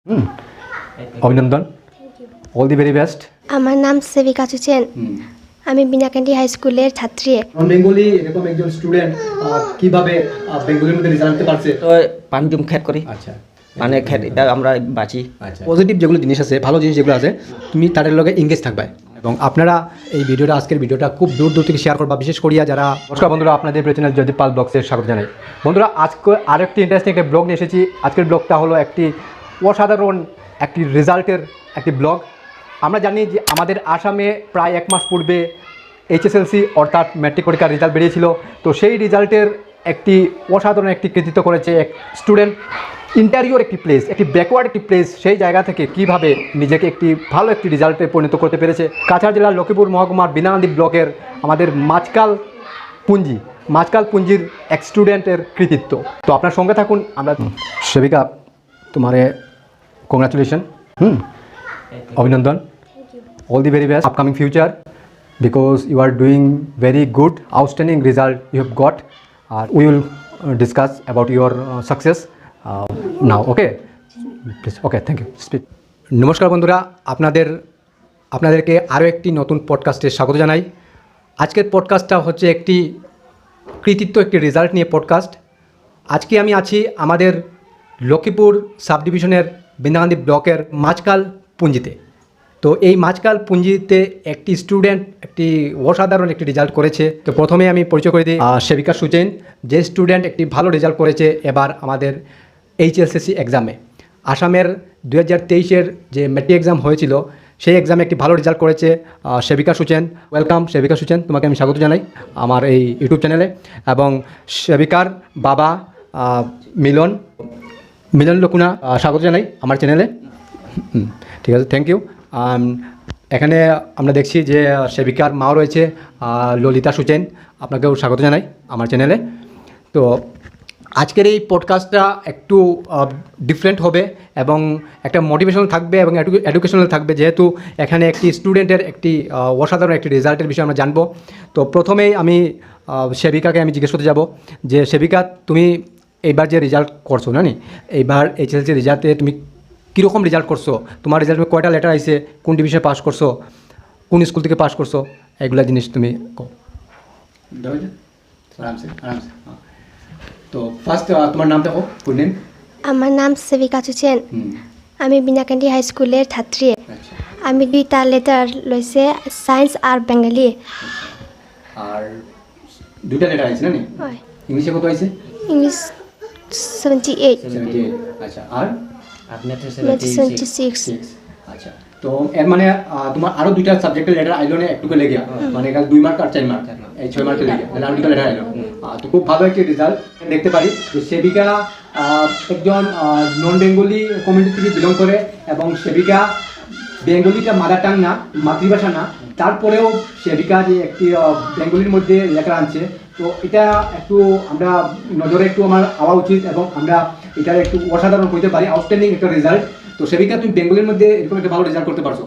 হুম, অভিনন্দন, all the very best. আমার নাম সেবিকা চুচেন। আমি বিনাকান্দি হাই স্কুলের ছাত্রী। নন বেঙ্গলি এরকম একজন স্টুডেন্ট কিভাবে বেঙ্গলির মধ্যে রেজাল্ট আনতে পারছে? তো পাঞ্জুম খেত করি আচ্ছা, মানে খেত এটা আমরা বাঁচি। আচ্ছা, পজিটিভ যেগুলো জিনিস আছে, ভালো জিনিস যেগুলো আছে, তুমি তাদের লগে এঙ্গেজ থাকবে। এবং আপনারা এই ভিডিওটা, আজকের ভিডিওটা খুব দূর দূর থেকে শেয়ার করবা, বিশেষ করিয়া যারা। নমস্কার বন্ধুরা, আপনাদের চ্যানেল জয়দীপ পাল ব্লগসের স্বাগত জানাই। বন্ধুরা, আজকে আরেকটি ইন্টারেস্টিং একটা ব্লগ নিয়ে এসেছি। আজকের ব্লগটা হলো একটি অসাধারণ একটি রেজাল্টের একটি ব্লগ। আমরা জানি যে আমাদের আসামে প্রায় 1 মাস পূর্বে এইচএসএলসি অর্থাৎ ম্যাট্রিক পরীক্ষার রেজাল্ট বেরিয়েছিল। তো সেই রেজাল্টের একটি অসাধারণ একটি কৃতিত্ব করেছে এক স্টুডেন্ট। ইন্টারিয়র একটি প্লেস, একটি ব্যাকওয়ার্ড একটি প্লেস, সেই জায়গা থেকে কিভাবে নিজেকে একটি ভালো একটি রেজাল্টে পরিণত করতে পেরেছে। কাছাড় জেলার লক্ষ্মীপুর মহকুমার বিনাকান্দি ব্লকের আমাদের মাঝকাল পুঞ্জির এক স্টুডেন্টের কৃতিত্ব। তো আপনার সঙ্গে থাকুন। আমরা সেবিকা, তোমারে কংগ্রাচুলেশন, অভিনন্দন, all the very best upcoming future, because you are doing very good, outstanding result you have got. We will discuss about your success now. Okay, please. Okay, thank you. Speak. নমস্কার বন্ধুরা, আপনাদেরকে আরও একটি নতুন পডকাস্টে স্বাগত জানাই। আজকের পডকাস্টটা হচ্ছে একটি কৃতিত্ব, একটি রেজাল্ট নিয়ে পডকাস্ট। আজকে আমি আছি আমাদের লক্ষ্মীপুর সাব ডিভিশনের বিনাকান্দি ব্লকের মাঝকাল পুঞ্জিতে। তো এই মাঝকাল পুঞ্জিতে একটি স্টুডেন্ট একটি অসাধারণ একটি রেজাল্ট করেছে। তো প্রথমে আমি পরিচয় করে দিই সেবিকা সুচেন, যে স্টুডেন্ট একটি ভালো রেজাল্ট করেছে এবার আমাদের এইচএসএসসি এক্সামে। আসামের 2023-এর যে ম্যাট্রিক এক্সাম হয়েছিল, সেই এক্সামে একটি ভালো রেজাল্ট করেছে সেবিকা সুচেন। ওয়েলকাম সেবিকা সুচেন, তোমাকে আমি স্বাগত জানাই আমার এই ইউটিউব চ্যানেলে। এবং সেবিকার বাবা মিলন লকুনা স্বাগত জানাই আমার চ্যানেলে। ঠিক আছে, থ্যাংক ইউ। এখানে আমরা দেখছি যে সেবিকার মাও রয়েছে ললিতা সুচেন, আপনাকেও স্বাগত জানাই আমার চ্যানেলে। তো আজকের এই পডকাস্টটা একটু ডিফারেন্ট হবে এবং একটা মোটিভেশনাল থাকবে এবং এডুকেশনাল থাকবে, যেহেতু এখানে একটি স্টুডেন্টের একটি অসাধারণ একটি রেজাল্টের বিষয়ে আমরা জানবো। তো প্রথমেই আমি সেবিকাকে আমি জিজ্ঞেস করতে যাব যে সেবিকা, তুমি এইবার যে রেজাল্ট করছো না, এইবার এইচএসএলসি রেজাল্টে তুমি কীরকম রেজাল্ট করছো? তোমার রেজাল্টে কয়টা লেটার আইছে, কোন ডিভিশনে পাস করছো, কোন স্কুল থেকে পাস করছো, এগুলা জিনিস তুমি কো। তো ফার্স্ট তোমার নামটা কো, ফুল নেম। আমার নাম সেবিকা চুচেন। আমি বিনাকান্দি হাই স্কুলের ছাত্রী। আমি 2টা লেটার লইছে, সায়েন্স আর বেঙ্গলি। আর 2টা লেটার আইছে না? হয়। ইংলিশে কত আইছে? ইংলিশ 78। 78। আচ্ছা, আর আপনার তো 76। আচ্ছা, তো এর মানে তোমার আরো 2টা সাবজেক্টের লেটার আইলো না, একটুকে লেগে মানে কাল 2 মার্ক আর 4 মার্ক, এই 6 মার্কের লেগে মানে আরো 2টা লেটার আইলো। তো খুব ভালো একটি রেজাল্ট দেখতে পারি যে সেবিকা একজন নন বেঙ্গলি কমিউনিটি থেকে বিলং করে, এবং সেবিকা বেঙ্গলিটা মাদার টাং না, মাতৃভাষা না, তারপরেও সেবিকা যে একটি বেঙ্গলির মধ্যে লেটার আনছে। তো এটা একটু আমরা নজরে একটু আমার আওয়া উচিত এবং আমরা এটা একটু অসাধারণ করতে পারি, আউটস্ট্যান্ডিং একটা রেজাল্ট। তো সেবিকা, তুমি বেঙ্গলির মধ্যে এরকম একটা ভালো রেজাল্ট করতে পারছো।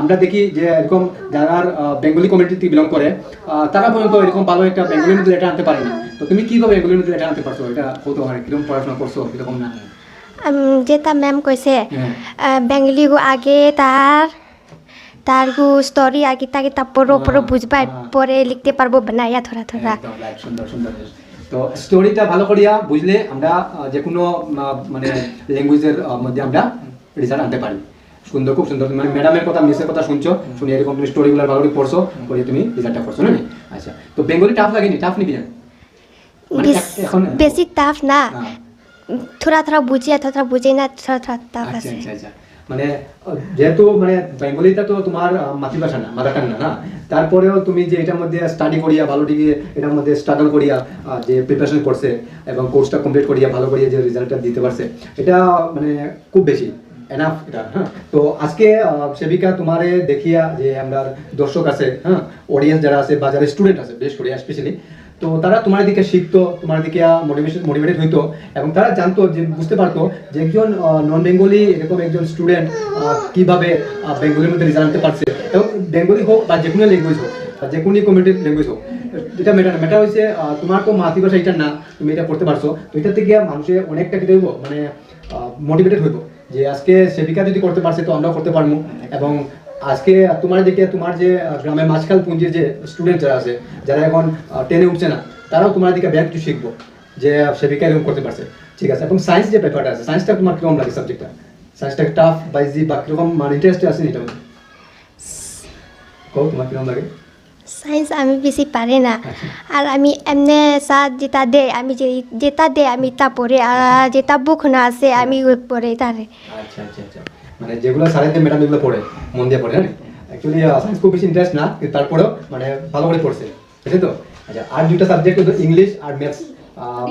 আমরা দেখি যে এরকম যারা বেঙ্গলি কমিউনিটি থেকে বিলং করে তারা পর্যন্ত এরকম ভালো একটা বেঙ্গলির মধ্যে লেটার আনতে পারে না। তো তুমি কীভাবে বেঙ্গলির মধ্যে লেটার আনতে পারছো? এটা কত হয়, কীরকম পড়াশোনা করছো, কীরকম না? যেটা ম্যাম কইছে বেঙ্গলি আগে তার স্টোরি আগে তাকে তারপর বুঝবাই, পরে লিখতে পারবো বানাইয়া থোড়া। সুন্দর সুন্দর। তো স্টোরিটা ভালো করিয়া বুঝলে আমরা যে কোনো মানে ল্যাঙ্গুয়েজের মধ্যে আমরা রেজাল্ট আনতে পারি। সুন্দর, খুব সুন্দর। মানে ম্যাডামের কথা, মিসের কথা শুনছো, শুনে এরকম তুমি স্টোরিগুলো ভালো করে পড়ছো, পড়ে তুমি রেজাল্টটা করছো না? আচ্ছা, তো বেঙ্গলি টাফ লাগেনি? টাফ নিবি না? বেশি টাফ না, থোড়া বুঝিয়া, থোড়া বুঝে না, থোড়া টাফ আছে। আচ্ছা, মানে যেহেতু মানে বেঙ্গলিটা তো তোমার মাতৃভাষা না, মাদার টাং না, তারপরেও তুমি যে এটার মধ্যে স্টাডি করিয়া ভালো দিকে এটার মধ্যে স্ট্রাগল করিয়া যে প্রিপারেশন করছে এবং কোর্সটা কমপ্লিট করিয়া ভালো করিয়া যে রেজাল্টটা দিতে পারছে, এটা মানে খুব বেশি এনাফ এটা। হ্যাঁ, তো আজকে সেবিকা তোমারে দেখিয়া যে আমরা দর্শক আছে, অডিয়েন্স যারা আছে বা যারা স্টুডেন্ট আছে বেশ করে স্পেশালি, তো তারা তোমার দিকে শিখতো, তোমার দিকে মোটিভেটেড হইতো এবং তারা জানতো যে বুঝতে পারতো যে একজন নন বেঙ্গলি এরকম একজন স্টুডেন্ট কীভাবে বেঙ্গলির মধ্যে রেজাল্ট আনতে পারছে। এবং বেঙ্গলি হোক বা যে কোনো ল্যাঙ্গুয়েজ হোক বা যে কোনো কমিউনিটির ল্যাঙ্গুয়েজ হোক, এটা ম্যাটার হয়েছে তোমার তো মাতৃভাষা এটা না, তুমি এটা পড়তে পারছো, তো এটা থেকে মানুষের অনেকটা কি দেবো মানে মোটিভেটেড হইব যে আজকে সেবিকা যদি করতে পারছে তো আমরাও করতে পারবো। এবং আজকে তোমার দিকে তোমার যে গ্রামের মাঝখাল পুঞ্জির যে স্টুডেন্ট যারা আছে, যারা এখন 10-এ উঠছে না, তারাও তোমার দিকে ব্যাংক কিছু শিখবো যে সেবিকা এরকম করতে পারছে। ঠিক আছে, এবং সায়েন্স যে পেপারটা আছে, সায়েন্সটা তোমার কিরকম লাগে সাবজেক্টটা? সায়েন্সটা টাফ বা ইজি বা কিরকম মানে ইন্টারেস্ট আছে এটা মধ্যে? তোমার কিরকম লাগে? সায়েন্স আমি বেশি পারি না, আর আমি এমনি স্যার যেটা দেয় আমি যেটা দেয় আমি তা পড়ে, আর যেটা বুক না আছে আমি পড়ে তারে। আচ্ছা আচ্ছা আচ্ছা, মানে যেগুলো স্যারেদের ম্যাডাম যেগুলো পড়ে মন দিয়ে পড়ে, হ্যাঁ অ্যাকচুয়ালি সায়েন্স খুব বেশি ইন্টারেস্ট না, কিন্তু তারপরেও মানে ভালো করে পড়ছে, বুঝলি তো? আচ্ছা, আর দুইটা সাবজেক্ট হলো ইংলিশ আর ম্যাথস।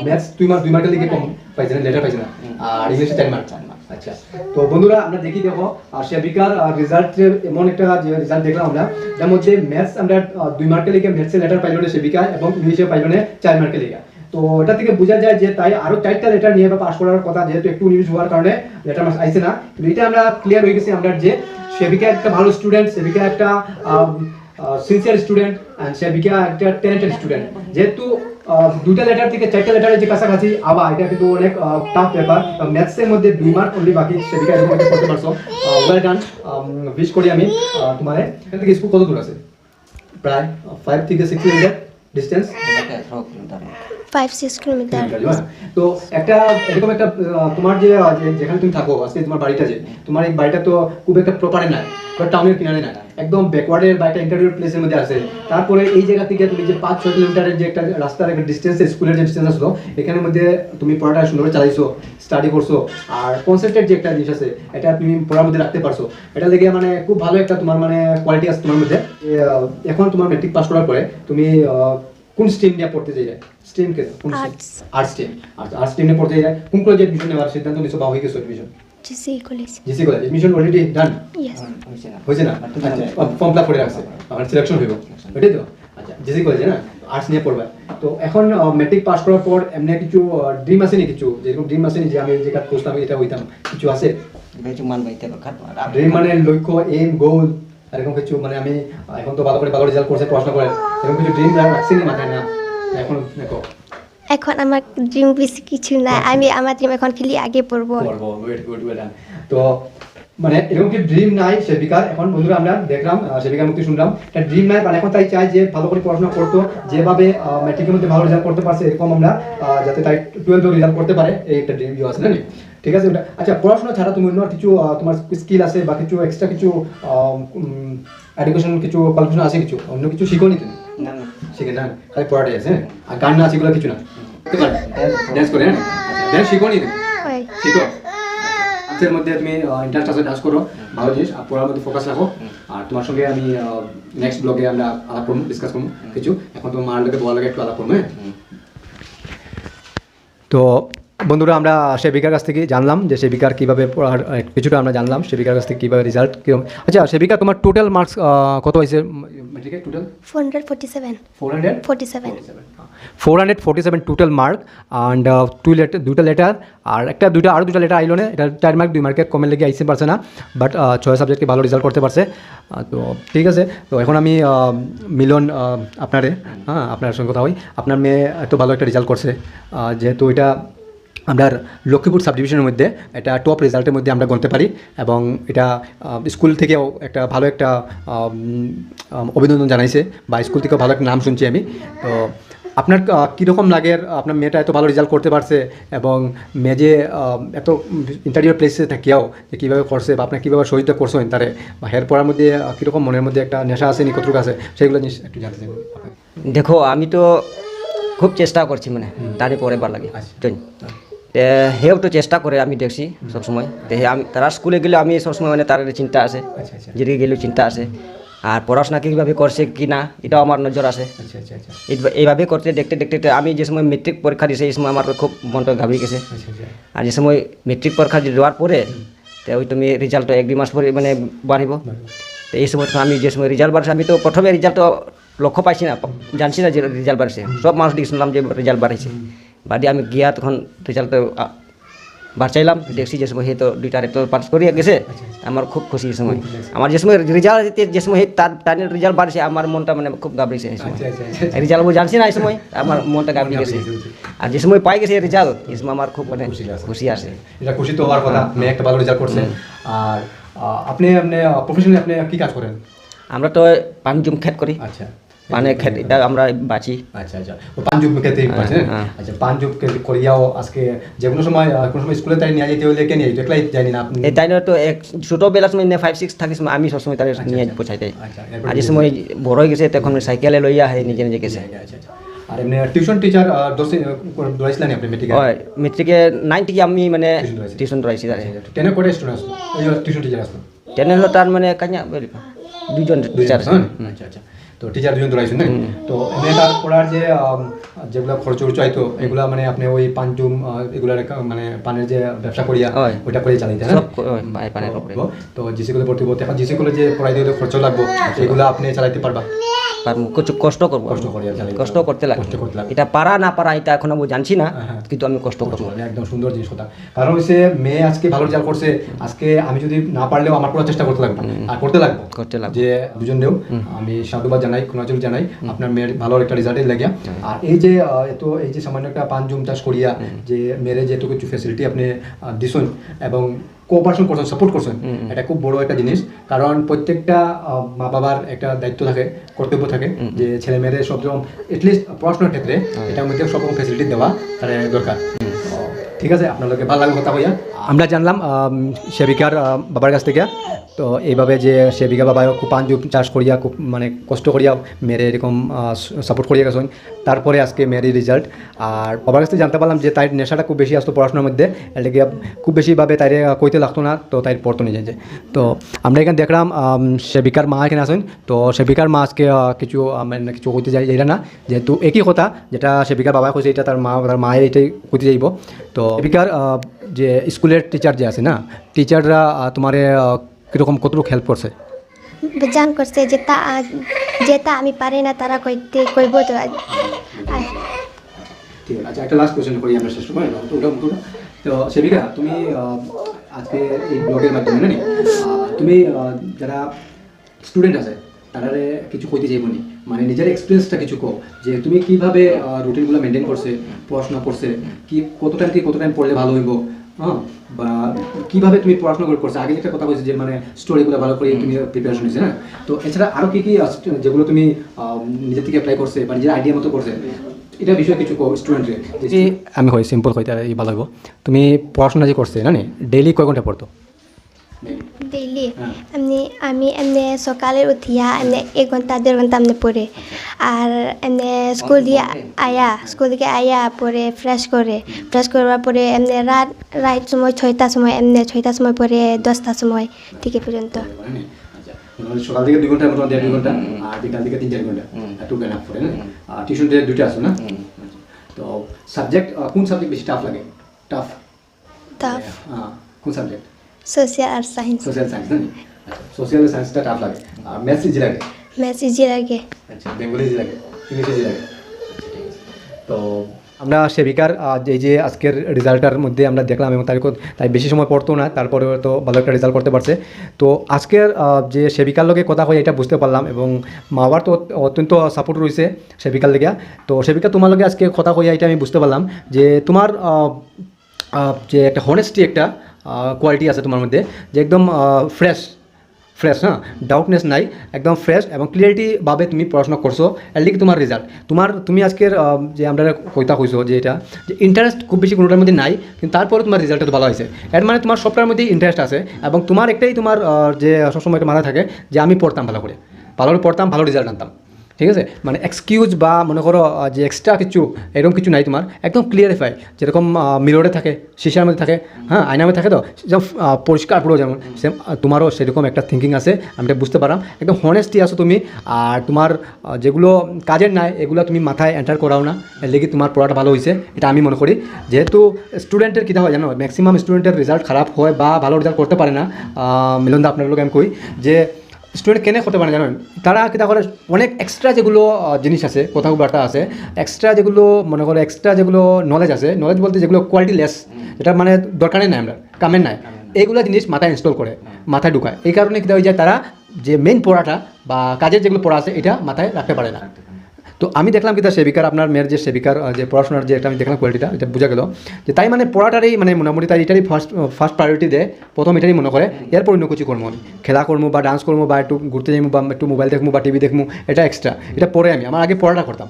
ম্যাথস 2 মার্কের দিকে কম পাইছে না, লেটার পাইছে না, আর ইংলিশে 4 মার্ক। আচ্ছা, তো বন্ধুরা আমরা দেখি, দেখো সেবিকার রেজাল্টের এমন একটা যে রেজাল্ট দেখলাম আমরা, যার মধ্যে ম্যাথস আমরা 2 মার্কের লিগে ম্যাথসে লেটার পাইল না সেবিকা, এবং ইংলিশে পাইল না 4 মার্কের লিগে। তো এটা থেকে বোঝা যায় যে তাই আরো 4টা লেটার নিয়ে পাস করার কথা, যেহেতু একটু ইংলিশ হওয়ার কারণে লেটার মার্কস আইছে না। কিন্তু এটা আমরা ক্লিয়ার হয়ে গেছি আমরা যে সেবিকা একটা ভালো স্টুডেন্ট, সেবিকা একটা সিনসিয়ার স্টুডেন্ট, এন্ড সেবিকা একটা ট্যালেন্টেড স্টুডেন্ট। যেহেতু 2টা লেটার থেকে 4টা লেটারের যে কাছাকাছি, আবার এটা কিন্তু অনেক টাফ পেপার। ম্যাথসের মধ্যে 2 মার্ক অনলি বাকি, সেবিকা এরকম করতে পারছো, ওয়েল ডান। উইশ করি আমি তোমার। এখান থেকে স্কুল কত দূর আছে? প্রায় 5 থেকে 6 কিলোমিটার ডিস্টেন্স, 5-6 কিলোমিটার। তো একটা এরকম একটা তোমার যে যেখানে তুমি থাকো আজকে, তোমার বাড়িটা যে, তোমার এই বাড়িটা তো খুব একটা প্রপারে নাই, টাউনের কিনারে না, একদম ব্যাকওয়ার্ডের বা একটা ইন্টারভিউ প্লেসের মধ্যে আছে। তারপরে এই জায়গা থেকে তুমি যে 5-6 কিলোমিটারের যে একটা রাস্তার একটা ডিস্টেন্স, স্কুলের যে ডিস্টেন্স আসলো, এখানের মধ্যে তুমি পড়াটা সুন্দরভাবে চালাইছো, স্টাডি করছো, আর কনসেন্ট্রেট যে একটা জিনিস আছে এটা তুমি পড়ার মধ্যে রাখতে পারছো। এটা লেগে মানে খুব ভালো একটা তোমার মানে কোয়ালিটি আছে তোমার মধ্যে। এখন তোমার ম্যাট্রিক পাস করার পরে তুমি কোন স্ট্রিম নিয়ে পড়তে চাই? স্ট্রিম কে? Arts stream. আচ্ছা, আর্টস স্ট্রিম নিয়ে পড়তে চাই, কোন কলেজে এডমিশন নেওয়ার সিদ্ধান্ত নিছো বা হয়ে গেছো admission? GC college. GC college admission already done? Yes. হয়েছে না? আচ্ছা, ফর্ম ফিল আপ করে রাখছে, আমার সিলেকশন হইব, ওইটাই তো? আচ্ছা, জিসি কলেজে না, আর্টস নিয়ে পড়বা। তো এখন ম্যাট্রিক পাস করার পর এমনি কিছু ড্রিম আছে নি? কিছু যেরকম ড্রিম আছে নি যে আমি যে কাজ করতাম এটা হইতাম, কিছু আছে ড্রিম? মানে লক্ষ্য, এম, গোল, এরকম কিছু? মানে আমি এখন তো ভালো করে ভালো রেজাল্ট করছে, পড়াশোনা করে, এরকম কিছু ড্রিম রাখছি নি মাথায়? না এখন দেখো, এখন আমার ড্রিম বেশি কিছু নাই, আমি আমার ড্রিম এখন খালি আগে পড়বো। তো মানে এরকম কি ড্রিম নাই সেবিকার? এখন বন্ধুরা আমরা দেখলাম, সেবিকার মুক্তি শুনলাম, এটা ড্রিম নাই, মানে এখন তাই চাই যে ভালো করে পড়াশোনা করতো, যেভাবে ম্যাট্রিকের মধ্যে ভালো রেজাল্ট করতে পারছে এরকম আমরা যাতে তাই 12 রেজাল্ট করতে পারে, এই একটা ড্রিম আছে না? ঠিক আছে ওটা। আচ্ছা, পড়াশোনা ছাড়া তুমি অন্য কিছু তোমার স্কিল আছে বা কিছু এক্সট্রা কিছু এডুকেশন কিছু কোয়ালিফিকেশন আছে, কিছু অন্য কিছু শিখো নি তুমি? শিখে না, খালি পড়াটাই আছে? আর গান না সেগুলো কিছু না? ড্যান্স করে? হ্যাঁ, ড্যান্স শিখো নি তুমি? শিখো। ডান্সের মধ্যে তুমি ইন্টারেস্ট আছে, ডান্স করো, ভালো জিনিস, আর পড়ার মধ্যে ফোকাস রাখো। আর তোমার সঙ্গে আমি নেক্সট ব্লগে আমরা আলাপ করবো, ডিসকাস করবো কিছু। এখন তোমার মার লোকে তোমার লোকে একটু আলাপ করবো। হ্যাঁ, তো বন্ধুরা আমরা সেবিকার কাছ থেকে জানলাম যে সেবিকার কীভাবে পড়ার কিছুটা আমরা জানলাম, সেবিকার কাছ থেকে কীভাবে রেজাল্ট কীরকম। আচ্ছা সেবিকা, তোমার টোটাল মার্কস কত হয়েছে ম্যাট্রিকে? Total 447 total mark, and 2 letter, আর আরও দুটা লেটার আইলো না, এটা 4 মার্ক 2 মার্কের কমের লেগে আইসে পারছে না, বাট 6 সাবজেক্টে ভালো রেজাল্ট করতে পারছে। তো ঠিক আছে, তো এখন আমি মিলন আপনার সঙ্গে কথা হই। আপনার মেয়ে এত ভালো একটা রেজাল্ট করছে, যেহেতু এটা আমরা লক্ষ্মীপুর সাব ডিভিশনের মধ্যে এটা টপ রেজাল্টের মধ্যে আমরা গণতে পারি, এবং এটা স্কুল থেকেও একটা ভালো একটা অভিনন্দন জানাইছে, বা স্কুল থেকেও ভালো একটা নাম শুনছি আমি। তো আপনার কীরকম লাগে আপনার মেয়েটা এত ভালো রেজাল্ট করতে পারছে, এবং মেয়ে যে এত ইন্টারভিউ প্লেসে থাকিয়াও যে কীভাবে করছে, বা আপনার কীভাবে সহযোগিতা করছেন তারে, বা হের পড়ার মধ্যে কীরকম মনের মধ্যে একটা নেশা আছে নি, কতটুকু আছে, সেগুলো জিনিস একটু জানতে চাই। দেখো আমি তো খুব চেষ্টা করছি, মানে তারই পরে বার লাগে হেও তো চেষ্টা করে, আমি দেখছি সবসময়। আমি তারা স্কুলে গেলে আমি সবসময় মানে তার চিন্তা আছে, যেদিকে গেলেও চিন্তা আছে, আর পড়াশোনা কীভাবে করছে কি না এটাও আমার নজর আছে। এইভাবে করতে দেখতে দেখতে আমি যে সময় মেট্রিক পরীক্ষা দিয়েছি এই সময় আমার খুব মনটা ঘাবড়ে গেছে। আর যে সময় মেট্রিক পরীক্ষা দেওয়ার পরে তো ওই তুমি রেজাল্ট 1-2 মাস পরে মানে বাড়িব, তো এই সময় আমি যে সময় রেজাল্ট বাড়ছে, আমি তো প্রথমে রেজাল্ট লক্ষ্য পাইছি না, জানছি না যে রেজাল্ট বাড়ছে, সব মানুষ দিকে শুনলাম যে রেজাল্ট বাড়ছে, বাড়ি আমি গিয়া তখন রেজাল্ট বাঁচাইলাম দেখছি যে সময় তো দুইটা তো পাস করিয়ে গেছে আমার খুব খুশি এই সময় আমার যে সময় রেজাল্ট যে সময় তার টাইমের রেজাল্ট বাড়ছে আমার মনটা মানে খুব গাবড়িছে এই সময় রেজাল্ট জানছি না এই সময় আমার মনটা গাবড়ি গেছে আর যে সময় পাই গেছে রেজাল্ট এই সময় আমার খুব মানে খুশি আছে এটা খুশি তো হওয়ার কথা মেয়ে একটা ভালো রেজাল্ট করছে আর আপনি প্রফেশনালি আপনি কি কাজ করেন আমরা তো পান জুম খেত করি আচ্ছা পানের খেত এটা আমরা বাঁচি আচ্ছা আচ্ছা ও পাঞ্জুব খেতেই পারছেন আচ্ছা পাঞ্জুব করিয়াও আজকে যে কোনো সময় স্কুলে তাই নিয়ে যেতে হলে কে নিয়ে যেত একলাই জানি না আপনি এই তাই তো এক ছোটোবেলার সময় 5-6 থাকি সময় আমি সবসময় তাদের নিয়ে পৌঁছাই দেয় আর যে সময় বড় হয়ে গেছে তখন সাইকেলে লইয়া হয় নিজে নিজে গেছে আচ্ছা আচ্ছা আর এমনি টিউশন টিচার দৌড়াইছিলেন আপনি মেট্রিকে হয় মেট্রিকে 9 থেকে আমি মানে টিউশন দৌড়াইছি তারে 10 এ করে স্টুডেন্ট আসলো এই টিউশন টিচার আসলো 10 হলো তার মানে কাኛ দুইজন টিচার আছে আচ্ছা আচ্ছা তো টিচার দুজন দৌড়াইছেন না তো এমনি তার পড়ার যে যেগুলো খরচ চাইতো এগুলা মানে আপনি ওই পাঞ্জুম এগুলার মানে পানের যে ব্যবসা করিয়া ওইটা করে চালাইতে হ্যাঁ পানের উপরে তো জিসি কলেজ ভর্তি হতে এখন জিসি কলেজে পড়াইতে হলে খরচ লাগবে এগুলো আপনি চালাইতে পারবা কিছু কষ্ট করবো কষ্ট করতে লাগে এটা পারা না পারা এটা এখন আমি জানছি না কিন্তু আমি কষ্ট করবো একদম সুন্দর জিনিস কথা কারণ হচ্ছে মেয়ে আজকে ভালো রেজাল্ট করছে আজকে আমি যদি না পারলেও আমার পুরো চেষ্টা করতে লাগবে আর করতে লাগবে যে দুজনেও আমি সাধুবাদ জানাই কংগ্রাচুলেট জানাই আপনার মেয়ের ভালো একটা রেজাল্টের লাগিয়া আর এই যে এই যে সামান্য একটা পান জুম চাষ করিয়া যে মেয়ের যেটুকু কিছু ফ্যাসিলিটি আপনি দিছেন এবং কোঅপারেশন করছেন সাপোর্ট করছেন এটা খুব বড় একটা জিনিস কারণ প্রত্যেকটা মা বাবার একটা দায়িত্ব থাকে কর্তব্য থাকে যে ছেলে মেয়েদের সব রকম এটলিস্ট পড়াশোনার ক্ষেত্রে এটার মধ্যে সব রকম ফ্যাসিলিটি দেওয়া তার দরকার ঠিক আছে আপনাদেরকে ভালো লাগবে কথা হইয়া আমরা জানলাম সেবিকার বাবার কাছ থেকে তো এইভাবে যে সেবিকা বাবা খুব পাঞ্জুব চাষ করিয়া খুব মানে কষ্ট করিয়া মেয়ের এরকম সাপোর্ট করিয়া গেছেন তারপরে আজকে মেয়ের রেজাল্ট আর বাবার কাছ থেকে জানতে পারলাম যে তাই নেশাটা খুব বেশি আসতো পড়াশোনার মধ্যে এটা গিয়ে খুব বেশিভাবে তাই কইতে লাগতো না তো তাই পড়তো নিজে যে তো আমরা এখানে দেখলাম সেবিকার মা এখানে আসেন তো সেবিকার মা আজকে কিছু মানে কিছু কইতে যাই এটা না যেহেতু একই কথা যেটা সেবিকার বাবা কইছে এটা তার মায়ের এটাই কইতে যাইব তো সেবিকার যে স্কুলের টিচার যে আছে না টিচাররা তোমার কীরকম কতটুকু হেল্প করছে বুঝান করছে যেটা আমি পারি না তারা কইব তো ঠিক আছে আচ্ছা একটা লাস্ট কোয়েশ্চেন করি আমরা শেষ করে তো সেবিকা তুমি আজকে এই ব্লগের মাধ্যমে না তুমি যারা স্টুডেন্ট আছে তারারে কিছু কইতে চাইব নি মানে নিজের এক্সপিরিয়েন্সটা কিছু কো যে তুমি কিভাবে রুটিনগুলো মেনটেন করছে পড়াশোনা করছে কি কত টাইম পড়লে ভালো হইব হ্যাঁ বা কীভাবে তুমি পড়াশোনা করছো আগে একটা কথা বলছি যে মানে স্টোরিগুলো ভালো করে তুমি প্রিপারেশন নিয়েছে না তো এছাড়া আরও কী কী যেগুলো তুমি নিজের থেকে অ্যাপ্লাই করছে বা নিজের আইডিয়া মতো করছে এটা বিষয়ে কিছু স্টুডেন্টরে আমি হয় সিম্পল হইতে ভালো লাগবো তুমি পড়াশোনা যে করছে না ডেইলি কয় ঘন্টা পড়তো ডেইলি আমি এমনি সকালে উঠিয়া এমনি 1 ঘন্টা 1.5 ঘন্টা এমনি পড়ে আর এমনি স্কুল থেকে আয়া পরে ফ্রেশ করার পরে এমনি রাত সময় 6টার সময় এমনি 6টার সময় পরে 10টার সময় থেকে পর্যন্ত সকাল থেকে 2 ঘন্টার মতো 1.5 ঘন্টা আর বিকাল থেকে 3-4 ঘন্টা একটু জ্ঞান পড়ে না আর টিউশন দুইটা আছে না তো সাবজেক্ট কোন সাবজেক্ট বেশি টাফ লাগে টাফ কোন সাবজেক্ট সোশ্যাল আর সায়েন্স না সোশ্যাল সায়েন্সটা টাফ লাগে আর ম্যাথস ইজি লাগে আচ্ছা বেঙ্গলি ইজি লাগে ইংলিশ ইজি লাগে তো আমরা সেবিকার এই যে আজকের রেজাল্টটার মধ্যে আমরা দেখলাম এবং তাই বেশি সময় পড়তো না তারপরে তো ভালো একটা রেজাল্ট করতে পারছে তো আজকের যে সেবিকার লগে কথা হয় এটা বুঝতে পারলাম এবং মা বাবার তো অত্যন্ত সাপোর্ট রয়েছে সেবিকার লেগে তো সেবিকা তোমার লগে আজকে কথা হইয়া এটা আমি বুঝতে পারলাম যে তোমার যে একটা হনেস্টি একটা কোয়ালিটি আছে তোমার মধ্যে যে একদম ফ্রেশ হ্যাঁ ডাউটনেস নাই একদম ফ্রেশ এবং ক্লিয়ারিটিভাবে তুমি পড়াশোনা করছো এর লিগে তোমার রেজাল্ট তুমি আজকের যে আমরা কইতা কইছো যে এটা যে ইন্টারেস্ট খুব বেশি কোনোটার মধ্যে নাই কিন্তু তারপরে তোমার রেজাল্টটা তো ভালো হয়েছে এর মানে তোমার সবটার মধ্যেই ইন্টারেস্ট আছে এবং তোমার একটাই তোমার যে সবসময় একটা মাথায় থাকে যে আমি পড়তাম ভালো করে পড়তাম ভালো রেজাল্ট আনতাম ঠিক আছে মানে এক্সকিউজ বা মনে করো যে এক্সট্রা কিছু এরকম কিছু নাই তোমার একদম ক্লিয়ারিফাই যেরকম মিররে থাকে শিশার মধ্যে থাকে হ্যাঁ আয়নার মধ্যে থাকে তো যেমন পরিষ্কার পুরো যেমন সেম তোমারও সেরকম একটা থিঙ্কিং আছে আমি এটা বুঝতে পারলাম একদম হনেস্টি আছো তুমি আর তোমার যেগুলো কাজের নাই এগুলো তুমি মাথায় এন্টার করাও না এর লেগে তোমার পড়াটা ভালো হয়েছে এটা আমি মনে করি যেহেতু স্টুডেন্টের কী হয় জানো ম্যাক্সিমাম স্টুডেন্টের রেজাল্ট খারাপ হয় বা ভালো রেজাল্ট করতে পারে না মিলনদা আপনার লোক আমি কই যে স্টুডেন্ট কেনে করতে পারে জানেন তারা কিতা করে অনেক এক্সট্রা যেগুলো জিনিস আছে কোথাও বার্তা আছে এক্সট্রা যেগুলো মনে করে এক্সট্রা যেগুলো নলেজ আছে নলেজ বলতে যেগুলো কোয়ালিটি লেস এটা মানে দরকারই নাই আমরা কামের নাই এইগুলো জিনিস মাথায় ইনস্টল করে মাথায় ঢুকায় এই কারণে কিতা হয়ে যায় তারা যে মেইন পড়াটা বা কাজের যেগুলো পড়া আছে এটা মাথায় রাখতে পারে না তো আমি দেখলাম কি তার সেবিকার আপনার মেয়ের যে সেবিকার যে পড়াশোনার যে একটা আমি দেখলাম কোয়ালিটিটা এটা বোঝা গেল যে তাই মানে পড়াটারই মানে মোটামুটি তাই এটারই ফার্স্ট প্রায়োরিটি দেয় প্রথম এটারই মনে করে এরপর অন্য কিছু করবো আমি খেলা করবো বা ডান্স করবো বা একটু ঘুরতে যাবো বা একটু মোবাইল দেখবো বা টিভি দেখবো এটা এক্সট্রা এটা পরে আমি আমার আগে পড়াটা করতাম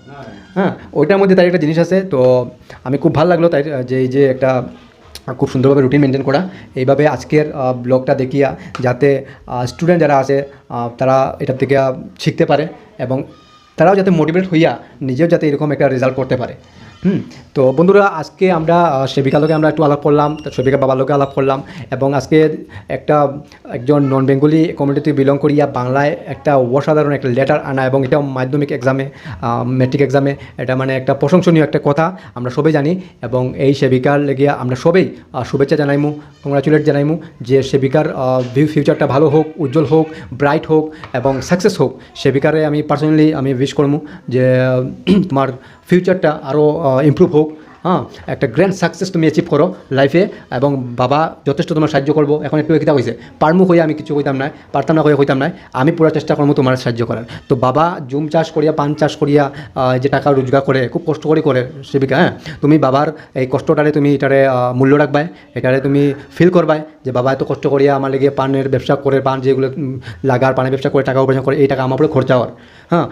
হ্যাঁ ওইটার মধ্যে তাই একটা জিনিস আছে তো আমি খুব ভালো লাগলো তাই যে এই যে একটা খুব সুন্দরভাবে রুটিন মেনটেন করা এইভাবে আজকের ব্লগটা দেখিয়া যাতে স্টুডেন্ট যারা আছে তারা এটার থেকে শিখতে পারে এবং তারাও যাতে মোটিভেট হইয়া নিজেও যাতে এরকম একটা রেজাল্ট করতে পারে তো বন্ধুরা আজকে আমরা সেবিকার লোকে আমরা একটু আলাপ করলাম সেবিকা বাবার লোকে আলাপ করলাম এবং আজকে একজন নন বেঙ্গলি কমিউনিটি বিলং করিয়া বাংলায় একটা অসাধারণ একটা লেটার আনা এবং এটা মাধ্যমিক এক্সামে মেট্রিক এক্সামে এটা মানে একটা প্রশংসনীয় একটা কথা আমরা সবাই জানি এবং এই সেবিকার লেগে আমরা সবাই শুভেচ্ছা জানাইমু কংগ্রাচুলেট জানাইমু যে সেবিকার ফিউচারটা ভালো হোক উজ্জ্বল হোক ব্রাইট হোক এবং সাকসেস হোক সেবিকারে আমি পার্সোনালি আমি উইশ করবো যে তোমার ফিউচারটা আরও ইমপ্রুভ হোক হ্যাঁ একটা গ্র্যান্ড সাকসেস তুমি অ্যাচিভ করো লাইফে এবং বাবা যথেষ্ট তোমার সাহায্য করবো এখন একটু কিতা হয়েছে পারমুখ হয়ে আমি কিছু কইতাম না পারতাম না হয়ে কইতাম না আমি পুরো চেষ্টা করবো তোমার সাহায্য করার তো বাবা জুম চাষ করিয়া পান চাষ করিয়া যে টাকা রোজগার করে খুব কষ্ট করে সেবিকা হ্যাঁ তুমি বাবার এই কষ্টটারে তুমি এটারে মূল্য রাখবাই এটারে তুমি ফিল করবাই যে বাবা এত কষ্ট করিয়া আমার লেগে পানের ব্যবসা করে পান যেগুলো লাগার পানের ব্যবসা করে টাকা উপার্জন করে এই টাকা আমার উপরে খরচা হওয়ার হ্যাঁ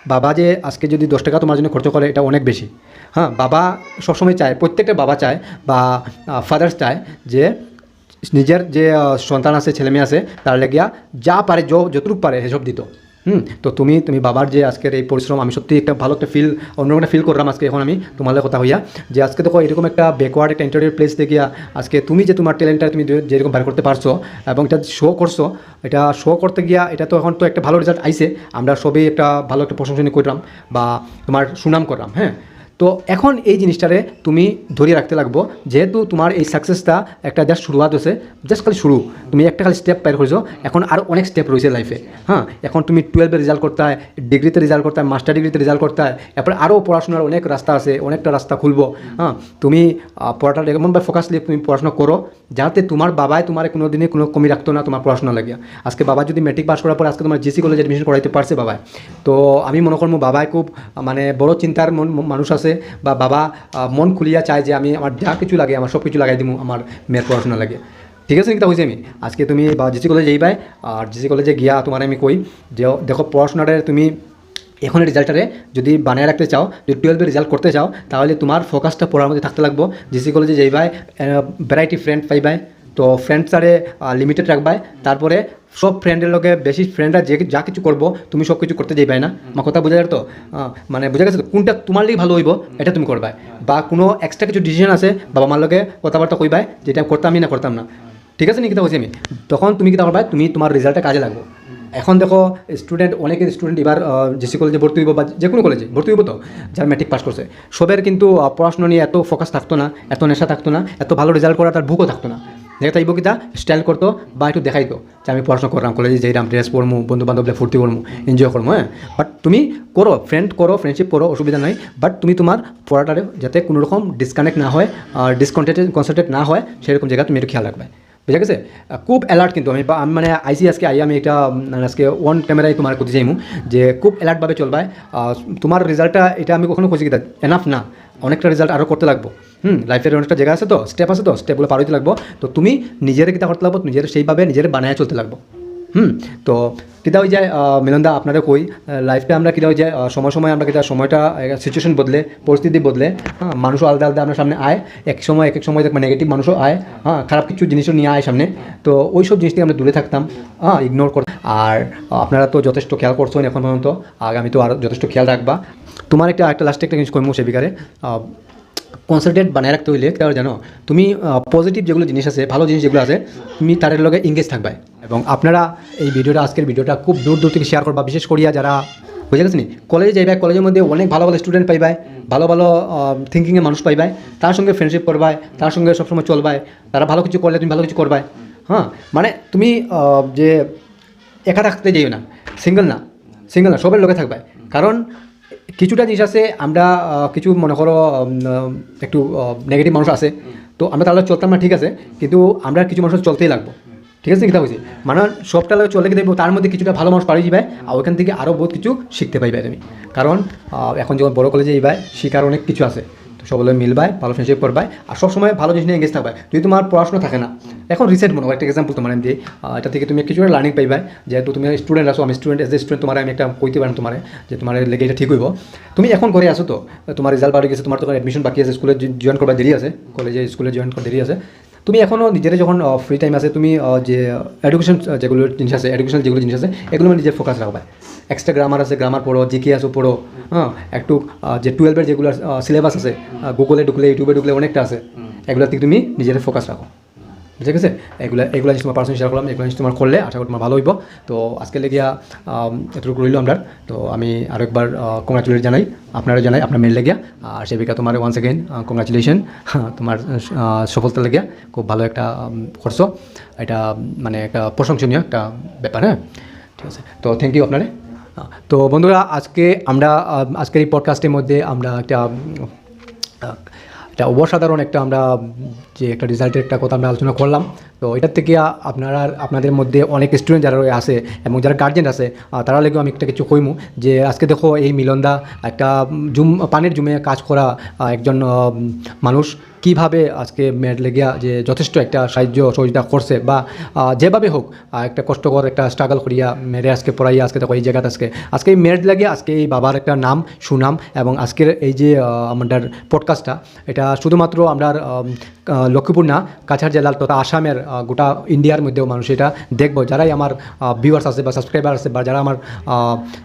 বাবা যে আজকে যদি 10 টাকা তোমার জন্য খরচ করে এটা অনেক বেশি হ্যাঁ বাবা সবসময় চায় প্রত্যেকটা বাবা চায় বা ফাদার্স চায় যে নিজের যে সন্তান আছে ছেলে মেয়ে আছে তার লেগিয়া যা পারে যতটুকু পারে সেসব দিত তো তুমি বাবার যে আজকের এই পরিশ্রম আমি সত্যি একটা ভালো একটা অন্য একটা ফিল করলাম আজকে এখন আমি তোমার কথা হইয়া যে আজকে দেখো এরকম একটা ব্যাকওয়ার্ড একটা ইন্টারভিউ প্লেস দেখিয়া আজকে তুমি যে তোমার ট্যালেন্টটা তুমি যেরকম বার করতে পারছো এবং এটা শো করছো এটা শো করতে গিয়া এটা তো এখন তো একটা ভালো রেজাল্ট আইছে আমরা সবই একটা ভালো একটা প্রশংসনীয় করলাম বা তোমার সুনাম করলাম হ্যাঁ তো এখন এই জিনিসটারে তুমি ধরিয়ে রাখতে লাগবো যেহেতু তোমার এই সাকসেসটা একটা জাস্ট শুরুয়াত হয়েছে জাস্ট খালি শুরু তুমি একটা খালি স্টেপ পার করেছো এখন আরও অনেক স্টেপ রয়েছে লাইফে হ্যাঁ এখন তুমি 12-এ রেজাল্ট করতে হয় ডিগ্রিতে রেজাল্ট করতে হয় মাস্টার ডিগ্রিতে রেজাল্ট করতে হয় এরপরে আরও পড়াশোনার অনেক রাস্তা আছে অনেকটা রাস্তা খুলবো হ্যাঁ তুমি পড়াটা এমনভাবে ফোকাস নিয়ে তুমি পড়াশোনা করো যাতে তোমার বাবাই তোমার কোনো দিনে কোনো কমি রাখতো না তোমার পড়াশোনা লাগিয়া আজকে বাবা যদি মেট্রিক পাস করার পর আজকে তোমার জিসি কলেজে অ্যাডমিশন করাইতে পারছে বাবাই তো আমি মনে করবো বাবাই খুব মানে বড় চিন্তার মানুষ আছে বা বাবা মন খুলিয়া চায় যে আমি আমার যা কিছু লাগে আমার সব কিছু লাগাই দিব আমার মেয়ের পড়াশোনা লাগে ঠিক আছে কিতা হয়েছে আমি আজকে তুমি বা জিসি কলেজে যাইবাই আর জিসি কলেজে গিয়া তোমার আমি কই যে দেখো পড়াশোনাটা তুমি এখন রেজাল্টটারে যদি বানিয়ে রাখতে চাও যদি 12-এ রেজাল্ট করতে চাও তাহলে তোমার ফোকাসটা পড়ার মধ্যে থাকতে লাগবো জিসি কলেজে যাইবাই ভ্যারাইটি ফ্রেন্ড পাইবাই তো ফ্রেন্ডসারে লিমিটেড রাখবাই তারপরে সব ফ্রেন্ডের লগে বেশি ফ্রেন্ডরা যা কিছু করবো তুমি সব কিছু করতে যাইবাই না আমার কথা বোঝা যায় তো মানে বোঝা গেছে কোনটা তোমার লিগে ভালো হইব এটা তুমি করবাই বা কোনো এক্সট্রা কিছু ডিসিশন আছে বাবা মার লগে কথাবার্তা কইবাই যেটা করতাম আমি না করতাম না ঠিক আছে নি কিতা হয়েছে আমি তখন তুমি কিতা করবাই তুমি তোমার রেজাল্টটা কাজে লাগবো এখন দেখো স্টুডেন্ট অনেকের স্টুডেন্ট এবার জিসি কলেজে ভর্তি হইব বা যে কোনো কলেজে ভর্তি হইব তো যারা ম্যাট্রিক পাস করছে সবের কিন্তু পড়াশোনা নিয়ে এত ফোকাস থাকতো না এত নেশা থাকতো না এত ভালো রেজাল্ট করা তার ভুকও থাকতো না দেখা তাইব কিতা স্টাইল করতো বা একটু দেখাইতো যে আমি পড়াশোনা করলাম কলেজে যাইলাম ড্রেস পরমু বন্ধু বান্ধবরা ফুর্তি করমু এনজয় করবো হ্যাঁ বাট তুমি করো ফ্রেন্ডশিপ করো অসুবিধা নাই বাট তুমি তোমার পড়াটারে যাতে কোনো রকম ডিসকানেক্ট না হয় কনসেন্ট্রেট না হয় সেরকম জায়গা তুমি একটু খেয়াল রাখবে বুঝা গেছে খুব অ্যালার্ট কিন্তু আমি মানে আইসি আজকে আমি এটা আজকে অন ক্যামেরায় তোমার করতে চাইমু যে খুব অ্যালার্টভাবে চলবায় তোমার রেজাল্টটা এটা আমি কখনো খুঁজে কিতা এনাফ না অনেকটা রেজাল্ট আরও করতে লাগবো লাইফের অনেকটা জায়গা আছে তো স্টেপ আছে তো স্টেপগুলো পার হইতে লাগবো তো তুমি নিজের কিতা করতে লাগবো নিজের সেইভাবে নিজের বানায় চলতে লাগবো তো কিতা হয়ে যায় মিলনদা আপনারা কই লাইফটা আমরা কিতা হয়ে যায় সময় আমরা কিতা সময়টা সিচুয়েশন বদলে পরিস্থিতি বদলে হ্যাঁ মানুষও আলাদা আলাদা আপনার সামনে আয় এক এক সময় দেখবেন নেগেটিভ মানুষও আয় হ্যাঁ খারাপ কিছু জিনিসও নিয়ে আয় সামনে তো ওই সব জিনিস থেকে আমরা দূরে থাকতাম ইগনোর করতাম আর আপনারা তো যথেষ্ট খেয়াল করছেন এখন পর্যন্ত আগামী তো আরও যথেষ্ট খেয়াল রাখবা তোমার একটা লাস্টে একটা জিনিস কইমু সেবিকারে কনসেন্ট্রেট বানায় রাখতে হইলে তার জানো তুমি পজিটিভ যেগুলো জিনিস আছে ভালো জিনিস যেগুলো আছে তুমি তাদের লগে এঙ্গেজ থাকবে এবং আপনারা এই আজকের ভিডিওটা খুব দূর থেকে শেয়ার করবা বিশেষ করিয়া যারা বুঝে গেছে নি কলেজে যাইবাই কলেজের মধ্যে অনেক ভালো স্টুডেন্ট পাইবাই ভালো থিঙ্কিংয়ের মানুষ পাইবাই তার সঙ্গে ফ্রেন্ডশিপ করবাই তার সঙ্গে সবসময় চলবাই তারা ভালো কিছু করলে তুমি ভালো কিছু করবাই হ্যাঁ মানে তুমি যে একা থাকতে যাইও না, সিঙ্গেল না সবের লোকে থাকবে। কারণ কিছুটা জিনিস আছে আমরা কিছু মনে করো একটু নেগেটিভ মানুষ আছে, তো আমরা তাহলে চলতাম না, ঠিক আছে, কিন্তু আমরা কিছু মানুষ চলতেই লাগবো, ঠিক আছে, কিতা বলছি, মানে সবটা লোক চলে দেখবো তার মধ্যে কিছুটা ভালো মানুষ পাড়ি যাবে, আর ওইখান থেকে আরও বহুত কিছু শিখতে পাইবে তুমি। কারণ এখন যখন বড় কলেজে যাইবাই শিখার অনেক কিছু আছে, তো সকলে মিলবাই, ভালো ফ্রেন্ডশিপ করবাই, আর সবসময় ভালো জিনিস নিয়ে এঙ্গেজ থাকবে। যদি তোমার পড়াশোনা থাকে না, এখন রিসেন্ট মনে হয় একটা এক্সাম্পল তোমার আমি দিই, এটা থেকে তুমি কিছু লার্নিং পাইবাই, যেহেতু তুমি স্টুডেন্ট আসো, আমি স্টুডেন্ট, এজ এ স্টুডেন্ট তোমার আমি একটা কইতে পারেন তোমার যে তোমার লেগে এটা ঠিক হইব। তুমি এখন ঘরে আসো, তো তোমার রেজাল্ট বাড়ি গেছে, তোমার তো অ্যাডমিশন বাকি আছে, স্কুলে জয়েন করবার দেরি আছে, কলেজে স্কুলে জয়েন করা দেরি আছে, তুমি এখনও নিজের যখন ফ্রি টাইম আছে তুমি যে এডুকেশন যেগুলো জিনিস আছে, এডুকেশনাল যেগুলো জিনিস আছে এগুলো নিজের ফোকাস রাখবে। এক্সট্রা গ্রামার আছে, গ্রামার পড়ো, জিকে আসো পড়ো, হ্যাঁ, একটু যে 12-এর যেগুলো সিলেবাস আছে গুগলে ঢুকলে, ইউটিউবে ঢুকলে অনেকটা আছে, এগুলোর থেকে তুমি নিজের ফোকাস রাখো, ঠিক আছে। এগুলো জিনিস তোমার পার্সোনাল শেয়ার করলাম, এগুলো জিনিস তোমার করলে আশা করি তোমার ভালো হইব। তো আজকে লেগিয়া এতটুকু রইল আমরা। তো আমি আরেকবার কংগ্রাচুলেট জানাই, আপনারা জানাই আপনার মেল লেগিয়া, আর সেবিকা তোমার ওয়ান্স এগেইন কংগ্রাচুলেশন, তোমার সফলতা লেগিয়া, খুব ভালো একটা করছো, এটা মানে একটা প্রশংসনীয় একটা ব্যাপার, হ্যাঁ, ঠিক আছে। তো থ্যাংক ইউ আপনারে। তো বন্ধুরা, আজকের এই পডকাস্টের মধ্যে আমরা একটা অসাধারণ একটা আমরা যে একটা রেজাল্টের একটা কথা আমরা আলোচনা করলাম। তো এটার থেকে আপনাদের মধ্যে অনেক স্টুডেন্ট যারা আছে এবং যারা গার্জেন আছে তারা লেগেও আমি একটা কিছু কইমু, যে আজকে দেখো এই মিলনদা একটা পানির জুমে কাজ করা একজন মানুষ কীভাবে আজকে মেয়ের লেগিয়া যে যথেষ্ট একটা সাহায্য সহযোগিতা করছে, বা যেভাবে হোক একটা কষ্টকর একটা স্ট্রাগল করিয়া মেয়েরে আজকে পড়াইয়া আজকে দেখো এই জায়গাতে আজকে এই মেয়ের লাগিয়ে আজকে এই বাবার একটা নাম সুনাম, এবং আজকের এই যে আমাদের পডকাস্টটা এটা শুধুমাত্র আমরা লক্ষ্মীপুর না, কাছাড় জেলার তথা আসামের গোটা ইন্ডিয়ার মধ্যেও মানুষ এটা দেখবো, যারাই আমার ভিউয়ার্স আছে বা সাবস্ক্রাইবার আছে, বা যারা আমার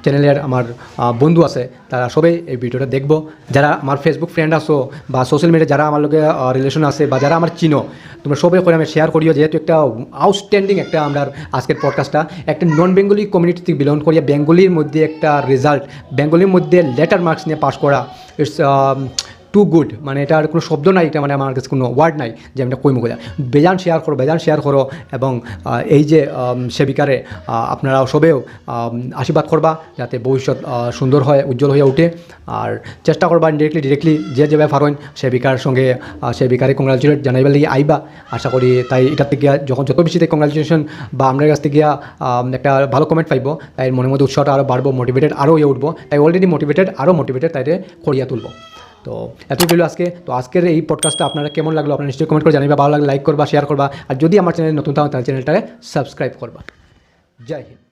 চ্যানেলের আমার বন্ধু আছে, তারা সবাই এই ভিডিওটা দেখবো। যারা আমার ফেসবুক ফ্রেন্ড আসো বা সোশ্যাল মিডিয়া যারা আমার লোকে রিলেশন আছে বা যারা আমার চিনো, তোমরা সবাই করে আমি শেয়ার করিও, যেহেতু একটা আউটস্ট্যান্ডিং একটা আমরা আজকের পডকাস্টটা একটা নন বেঙ্গলি কমিউনিটি থেকে বিলং করিয়া বেঙ্গলির মধ্যে একটা রেজাল্ট, বেঙ্গলির মধ্যে লেটার মার্কস নিয়ে পাস করা, ইটস টু গুড, মানে এটার কোনো শব্দ নাই, এটা মানে আমার কাছে কোনো ওয়ার্ড নাই যে আমি এটা কইমু কইলা। বেজান শেয়ার করো এবং এই যে সেবিকারে আপনারা সবেও আশীর্বাদ করবা যাতে ভবিষ্যৎ সুন্দর হয়, উজ্জ্বল হয়ে ওঠে, আর চেষ্টা করবা ডিরেক্টলি যে যেভাবে পারেন সেবিকারে কংগ্রাচুলেট জানাইবার লাগে আইবা। আশা করি তাই এটার থেকে যখন যত বেশি কংগ্রাচুলেশন বা আপনার কাছ থেকে একটা ভালো কমেন্ট পাইব, তাই মনের মধ্যে উৎসাহটা আরও বাড়বো, মোটিভেটেড আরও উঠবো, তাই অলরেডি মোটিভেটেড তাইতে করিয়া তুলব। তো এতগুলো আজকের এই পডকাস্টটা আপনারা কেমন লাগলো আপনারা নিশ্চয়ই কমেন্ট করে জানাইবা, ভালো লাগলে লাইক করবা, শেয়ার করবা, আর যদি আমার চ্যানেল নতুন থাকো তাহলে চ্যানেলটাকে সাবস্ক্রাইব করবা। জয় হিন্দ।